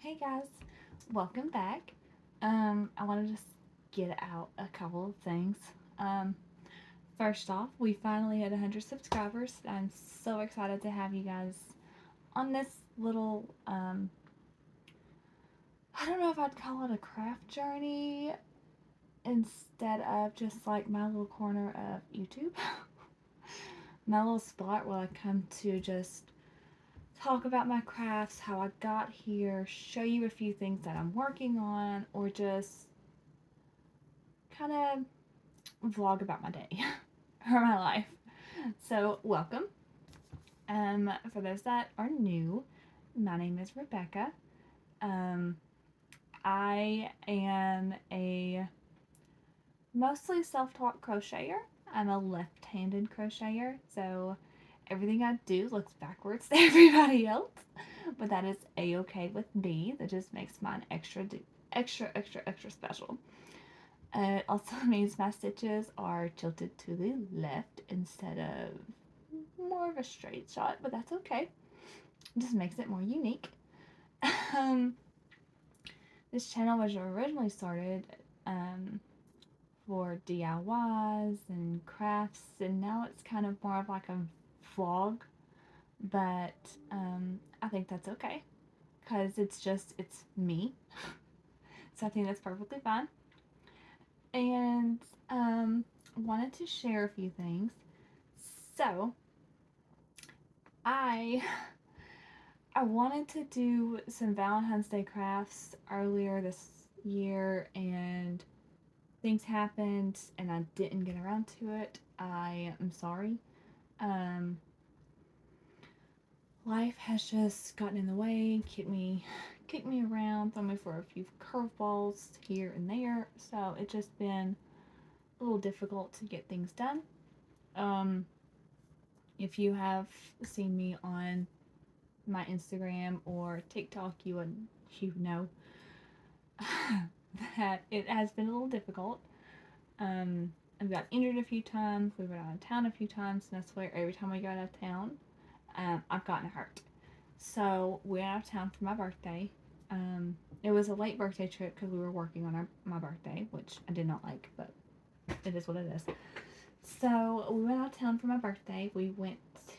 Hey guys, welcome back. I want to just get out a couple of things. Um, First off, we finally hit 100 subscribers. I'm so excited to have you guys on this little, I don't know if I'd call it a craft journey instead of just like my little corner of YouTube. My little spot where I come to just talk about my crafts, how I got here, show you a few things that I'm working on, or just kind of vlog about my day or my life. So, welcome. For those that are new, my name is Rebecca. Um, I am a mostly self taught crocheter. I'm a left handed crocheter, so everything I do looks backwards to everybody else, but that is a okay with me. That just makes mine extra special. It also means my stitches are tilted to the left instead of more of a straight shot, but that's okay. It just makes it more unique. Um, this channel was originally started for DIYs and crafts, and now it's kind of more of like a vlog, but I think that's okay because it's me, so I think that's perfectly fine. And wanted to share a few things. So I I wanted to do some Valentine's Day crafts earlier this year, and things happened and I didn't get around to it. I am sorry. Um, Life has just gotten in the way, kicked me around, thrown me for a few curveballs here and there. So it's just been a little difficult to get things done. Um, if you have seen me on my Instagram or TikTok, you know that it has been a little difficult. I've got injured a few times. We went out of town a few times, and I swear every time we go out of town, I've gotten hurt. So we went out of town for my birthday. It was a late birthday trip because we were working on my birthday, which I did not like, but it is what it is. So we went out of town for my birthday. We went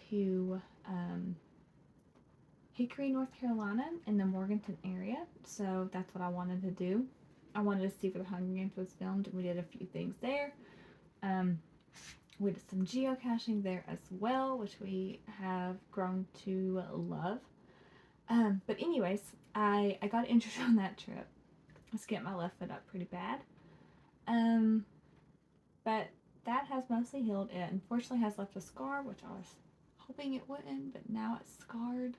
to Hickory, North Carolina, in the Morganton area. So that's what I wanted to do. I wanted to see where the Hunger Games was filmed, and we did a few things there. Um, we did some geocaching there as well, which we have grown to love. But anyways, I got injured on that trip. I skipped my left foot up pretty bad. Um, but that has mostly healed. It unfortunately has left a scar, which I was hoping it wouldn't, but now it's scarred.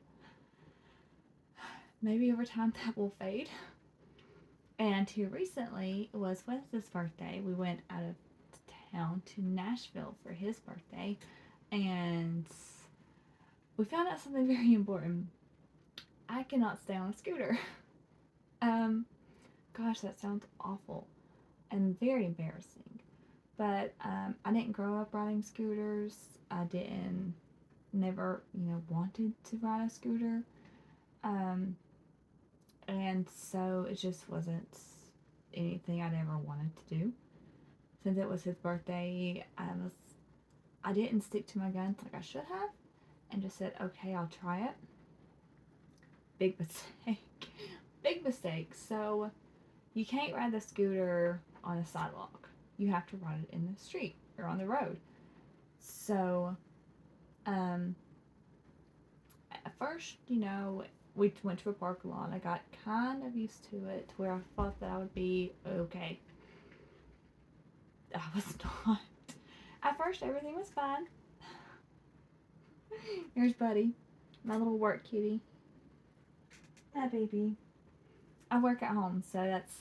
Maybe over time that will fade. And here recently was Wesley's birthday. We went out of town to Nashville for his birthday, and we found out something very important. I cannot stay on a scooter. um, Gosh, that sounds awful and very embarrassing. But I didn't grow up riding scooters. I didn't never, wanted to ride a scooter. Um, and so it just wasn't anything I'd ever wanted to do. Since it was his birthday, I didn't stick to my guns like I should have, and just said, okay, I'll try it. Big mistake. Big mistake. So you can't ride the scooter on a sidewalk. You have to ride it in the street or on the road. So, at first, we went to a parking lot. I got kind of used to it to where I thought that I would be okay. I was not. At first, everything was fine. Here's Buddy, my little work kitty. Hi, baby. I work at home, so it's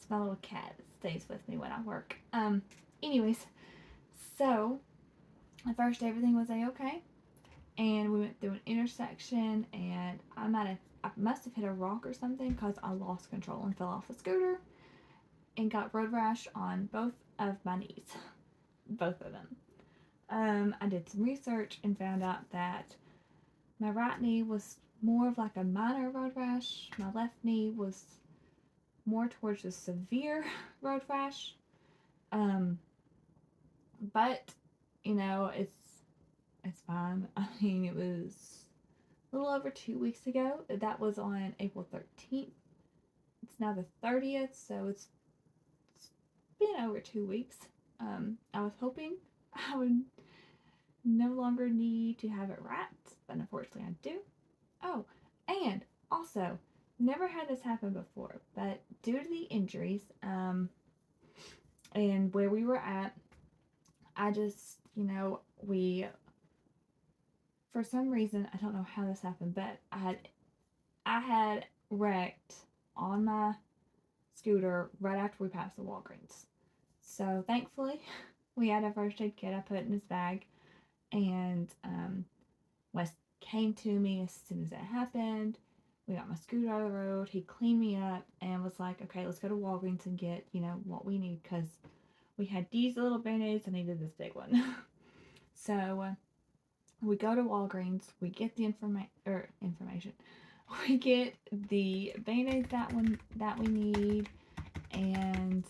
my little cat that stays with me when I work. Anyways, so at first everything was okay, and we went through an intersection, and I must have hit a rock or something because I lost control and fell off the scooter, and got road rash on both of my knees, both of them. I did some research and found out that my right knee was more of like a minor road rash. My left knee was more towards the severe road rash. Um, but it's fine. I mean, it was a little over 2 weeks ago. That was on April 13th. It's now the 30th, so it's been over 2 weeks. I was hoping I would no longer need to have it wrapped, but unfortunately I do. Oh, and also, never had this happen before, but due to the injuries, and where we were at, I just, for some reason, I don't know how this happened, but I had wrecked on my scooter right after we passed the Walgreens. So thankfully, we had a first aid kit I put in his bag, and Wes came to me as soon as it happened. We got my scooter out of the road. He cleaned me up and was like, okay, let's go to Walgreens and get, what we need, because we had these little band-aids. I needed this big one. So we go to Walgreens. We get the information. We get the band-aids that we need, and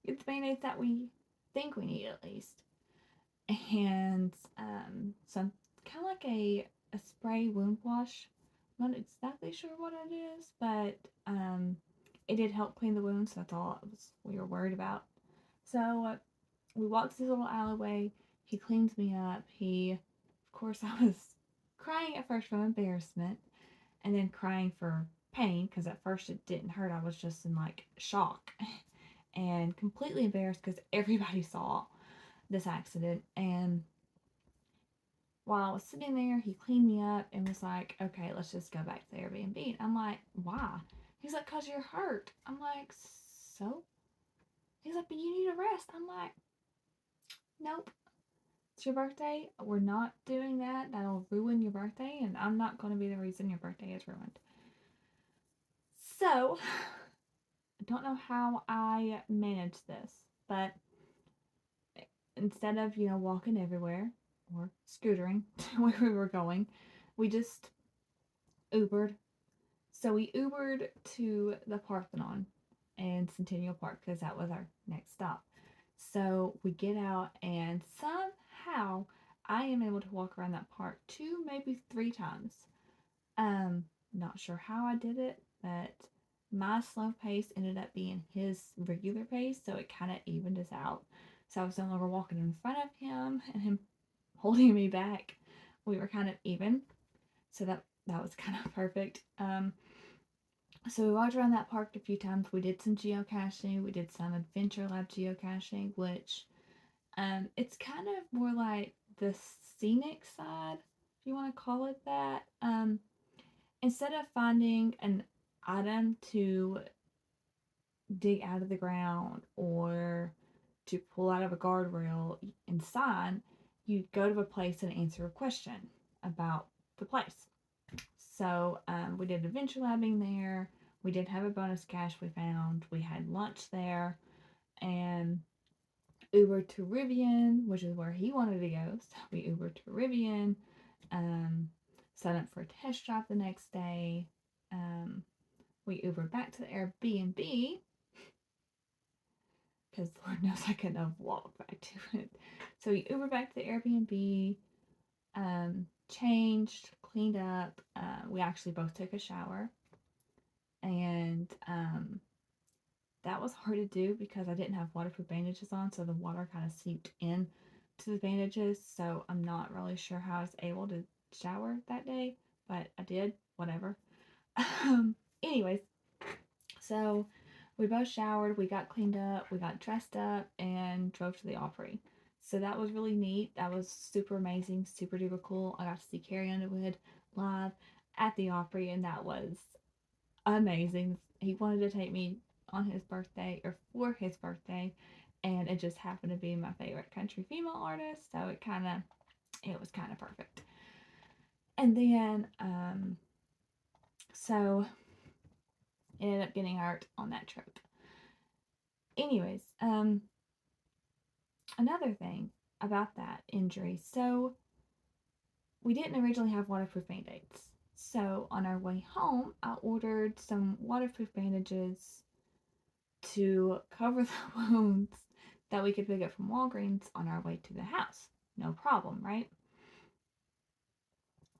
get the band-aids that we think we need at least, and some kind of like a spray wound wash. I'm not exactly sure what it is, but it did help clean the wounds. So that's all we were worried about. So we walked this little alleyway. He cleans me up. Of course, I was crying at first from embarrassment, and then crying for pain because at first it didn't hurt. I was just in like shock and completely embarrassed because everybody saw this accident. And while I was sitting there, he cleaned me up and was like, okay, let's just go back to the Airbnb. And I'm like, why? He's like, because you're hurt. I'm like, so? He's like, but you need a rest. I'm like, nope. It's your birthday. We're not doing that. That'll ruin your birthday, and I'm not going to be the reason your birthday is ruined. So, I don't know how I managed this, but instead of, walking everywhere or scootering to where we were going, we just Ubered. So we Ubered to the Parthenon and Centennial Park because that was our next stop. So we get out, and somehow I am able to walk around that park 2, maybe 3 times. Not sure how I did it, but my slow pace ended up being his regular pace, so it kind of evened us out. So I was no longer walking in front of him and him holding me back. We were kind of even, so that was kind of perfect. So we walked around that park a few times. We did some geocaching. We did some Adventure Lab geocaching, which it's kind of more like the scenic side, if you want to call it that. Instead of finding an item to dig out of the ground or to pull out of a guardrail and sign, you go to a place and answer a question about the place. So we did adventure labbing there. We did have a bonus cache we found. We had lunch there, and Ubered to Rivian, which is where he wanted to go. So we Ubered to Rivian. Signed up for a test drive the next day. We Ubered back to the Airbnb because Lord knows I couldn't have walked back to it. So we Ubered back to the Airbnb, changed, cleaned up. We actually both took a shower, and that was hard to do because I didn't have waterproof bandages on, so the water kind of seeped in to the bandages. So I'm not really sure how I was able to shower that day, but I did. Whatever. Anyways, so we both showered, we got cleaned up, we got dressed up, and drove to the Opry. So that was really neat. That was super amazing, super duper cool. I got to see Carrie Underwood live at the Opry, and that was amazing. He wanted to take me on his birthday or for his birthday, and it just happened to be my favorite country female artist, so it was kind of perfect. And then so ended up getting hurt on that trip. Anyways, another thing about that injury. So we didn't originally have waterproof band-aids. So on our way home, I ordered some waterproof bandages to cover the wounds that we could pick up from Walgreens on our way to the house. No problem, right?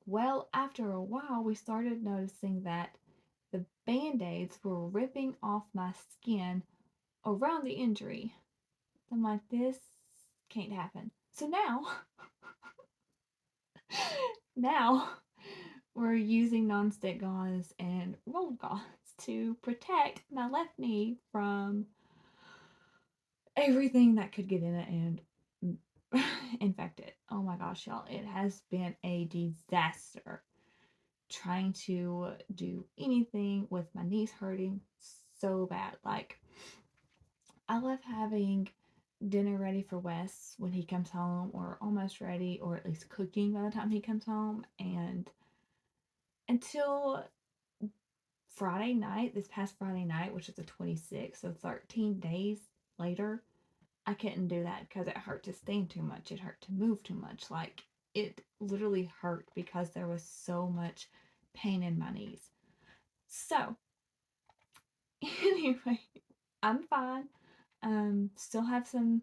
Well, after a while, we started noticing that the band aids were ripping off my skin around the injury. I'm like, this can't happen. So now we're using nonstick gauze and rolled gauze to protect my left knee from everything that could get in it and infect it. Oh my gosh, y'all, it has been a disaster trying to do anything with my knees hurting so bad. Like, I love having dinner ready for Wes when he comes home, or almost ready, or at least cooking by the time he comes home. And until Friday night, this past Friday night, which is the 26th, so 13 days later, I couldn't do that because it hurt to stand too much. It hurt to move too much. Like, it literally hurt because there was so much pain in my knees. So, anyway, I'm fine. Still have some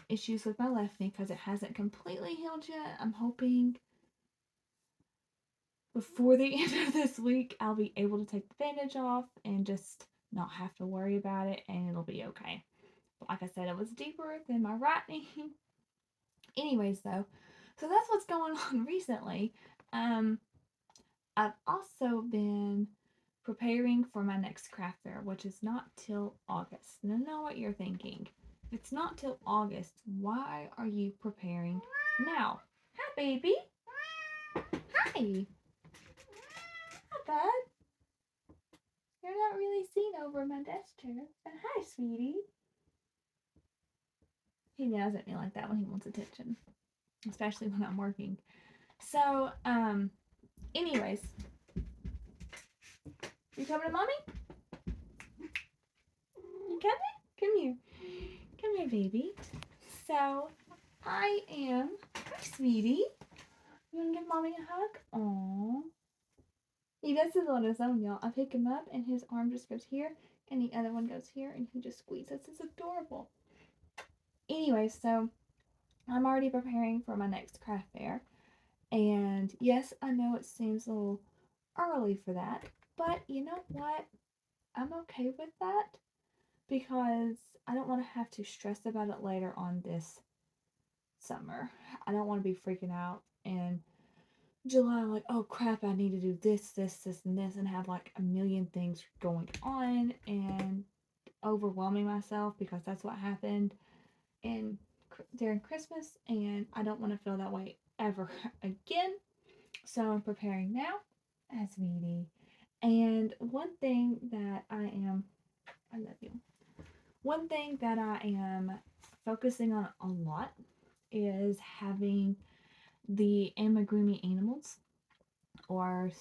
issues with my left knee because it hasn't completely healed yet. I'm hoping before the end of this week I'll be able to take the bandage off and just not have to worry about it, and it'll be okay. But like I said, it was deeper than my right knee. Anyways, though, so that's what's going on recently. Um, I've also been preparing for my next craft fair, which is not till August. And I know what you're thinking. If it's not till August, why are you preparing now? Hi, baby. Hi. Hi, bud. You're not really seen over my desk chair. But hi, sweetie. He yells at me like that when he wants attention, especially when I'm working. So, anyways, you coming to mommy? You coming? Come here. Come here, baby. So, I am. Hi, sweetie. You want to give mommy a hug? Aww. He does this on his own, y'all. I pick him up, and his arm just goes here, and the other one goes here, and he just squeezes. It's adorable. Anyway, so I'm already preparing for my next craft fair. And yes, I know it seems a little early for that, but you know what? I'm okay with that because I don't want to have to stress about it later on this summer. I don't want to be freaking out in July, like, oh crap, I need to do this, and this, and have like a million things going on and overwhelming myself because that's what happened in during Christmas, and I don't want to feel that way ever again. So I'm preparing now, as sweetie. And one thing that I love you. One thing that I am focusing on a lot is having the amigurumi animals, or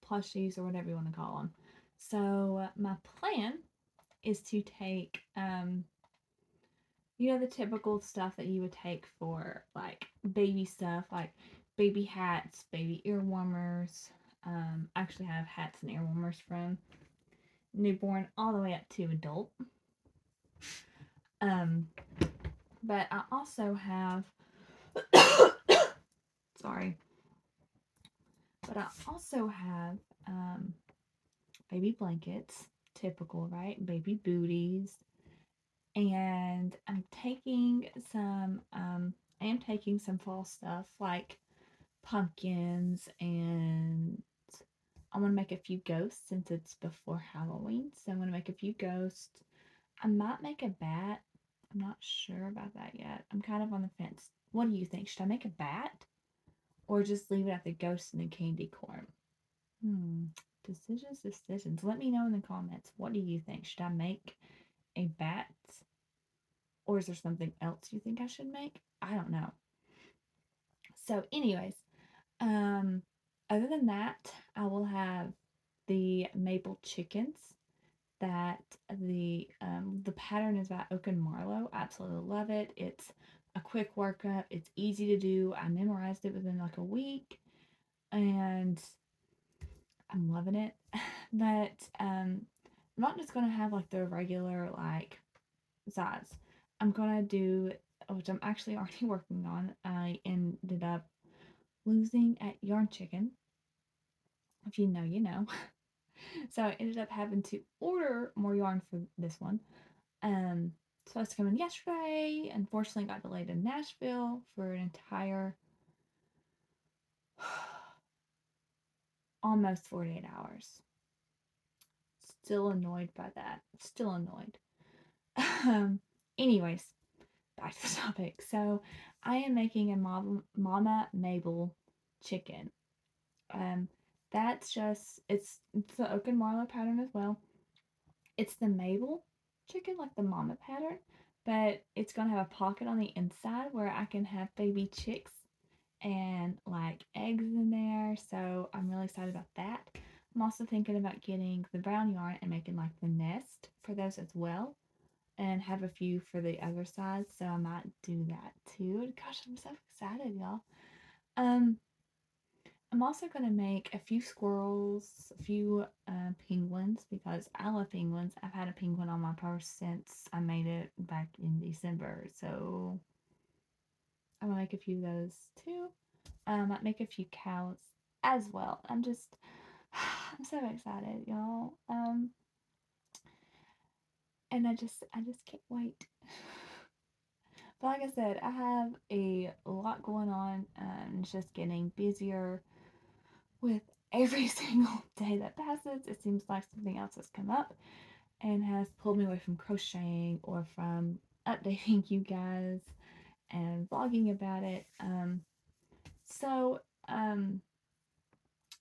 plushies, or whatever you want to call them. So my plan is to take, the typical stuff that you would take for like baby stuff, like baby hats, baby ear warmers. I actually have hats and ear warmers from newborn all the way up to adult. Um, but I also have, sorry, but I also have baby blankets, typical, right? Baby booties, and I am taking some fall stuff like pumpkins, and I want to make a few ghosts since it's before Halloween. So I'm going to make a few ghosts. I might make a bat. I'm not sure about that yet. I'm kind of on the fence. What do you think? Should I make a bat or just leave it at the ghost and the candy corn? Decisions. Let me know in the comments. What do you think? Should I make a bat, or is there something else you think I should make? I don't know. So, anyways, other than that, I will have the maple chickens. That the pattern is by Oak and Marlowe. Absolutely love it. It's quick workup. It's easy to do. I memorized it within like a week, and I'm loving it. But I'm not just gonna have like the regular like size. I'm gonna do, which I'm actually already working on. I ended up losing at Yarn Chicken. If you know, you know. So I ended up having to order more yarn for this one. Um, so I was coming yesterday. Unfortunately, got delayed in Nashville for an entire almost 48 hours. Still annoyed by that. Still annoyed. Um, anyways, back to the topic. So I am making a Mama Mabel chicken. Um, that's just it's the Oak and Marlow pattern as well. It's the Mabel chicken, like the mama pattern, but it's gonna have a pocket on the inside where I can have baby chicks and like eggs in there. So I'm really excited about that. I'm also thinking about getting the brown yarn and making like the nest for those as well, and have a few for the other side. So I might do that too. Gosh, I'm so excited, y'all. Um, I'm also going to make a few squirrels, a few penguins because I love penguins. I've had a penguin on my purse since I made it back in December. So I'm going to make a few of those too. I might make a few cows as well. I'm so excited, y'all. And I just can't wait. But like I said, I have a lot going on, and it's just getting busier with every single day that passes. It seems like something else has come up and has pulled me away from crocheting or from updating you guys and vlogging about it. So um,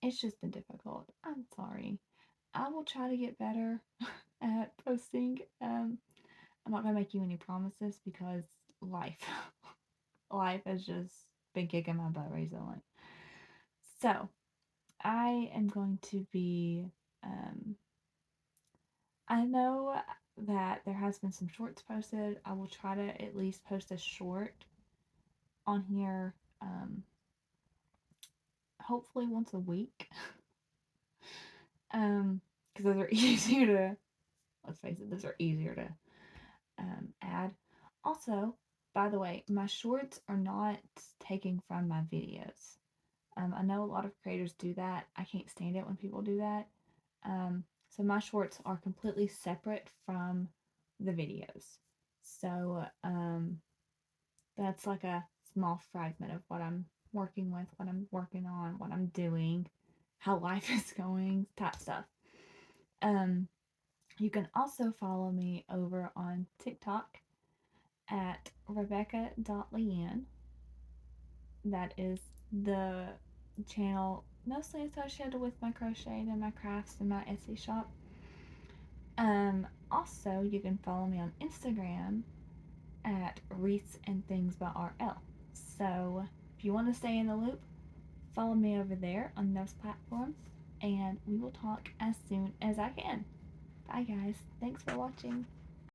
it's just been difficult. I'm sorry. I will try to get better at posting. I'm not gonna make you any promises because life, life has just been kicking my butt recently. So I am going to be. I know that there has been some shorts posted. I will try to at least post a short on here, hopefully once a week. Because those are easier to. Let's face it, those are easier to add. Also, by the way, my shorts are not taken from my videos. I know a lot of creators do that. I can't stand it when people do that. So my shorts are completely separate from the videos. So that's like a small fragment of what I'm working with, what I'm working on, what I'm doing, how life is going, type stuff. Um, you can also follow me over on TikTok at rebecca.leanne. That is the channel mostly associated with my crochet and my crafts and my Etsy shop. Also, you can follow me on Instagram at Wreaths and Things by RL. So, if you want to stay in the loop, follow me over there on those platforms, and we will talk as soon as I can. Bye, guys. Thanks for watching.